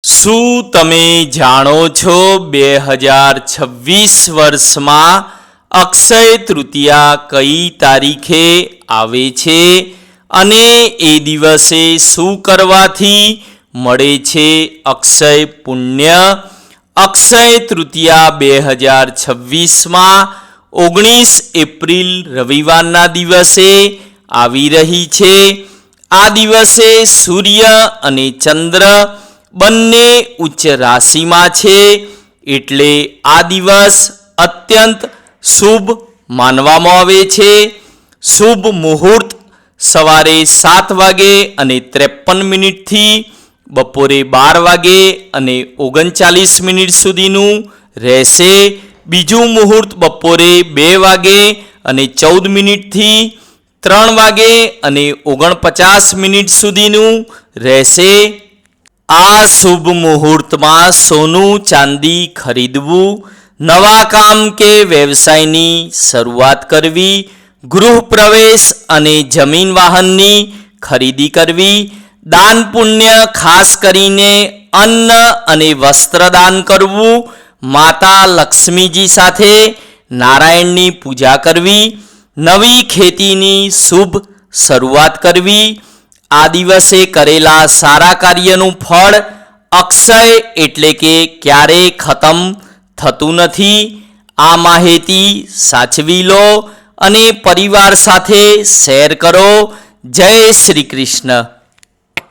શું તમે જાણો છો 2026 વર્ષમાં અક્ષય તૃતીયા કઈ તારીખે આવે છે અને એ દિવસે શું કરવાથી મળે છે અક્ષય પુણ્ય? અક્ષય તૃતીયા 2026માં 19 એપ્રિલ રવિવારના દિવસે આવી રહી છે. આ દિવસે સૂર્ય અને ચંદ્ર બંને ઉચ્ચ રાશિમાં છે, એટલે આ દિવસ અત્યંત શુભ માનવામાં આવે છે. શુભ મુહૂર્ત સવારે 7:53 થી બપોરે 12:39 સુધીનું રહેશે. બીજું મુહૂર્ત બપોરે 2:14 થી 3:49 સુધીનું રહેશે. આ શુભ મુહૂર્તમાં સોનું ચાંદી ખરીદવું, નવા કામ કે વ્યવસાયની શરૂઆત કરવી, ગૃહ પ્રવેશ અને જમીન વાહનની ખરીદી કરવી, દાન પુણ્ય ખાસ કરીને અન્ન અને વસ્ત્ર દાન કરવું, માતા લક્ષ્મીજી સાથે નારાયણની પૂજા કરવી, નવી ખેતીની શુભ શરૂઆત કરવી. આ દિવસે કરેલા સારા કાર્યનું ફળ અક્ષય એટલે કે ક્યારેય ખતમ થતું નથી. આ માહિતી સાચવી લો અને પરિવાર સાથે શેર કરો. જય શ્રી કૃષ્ણ.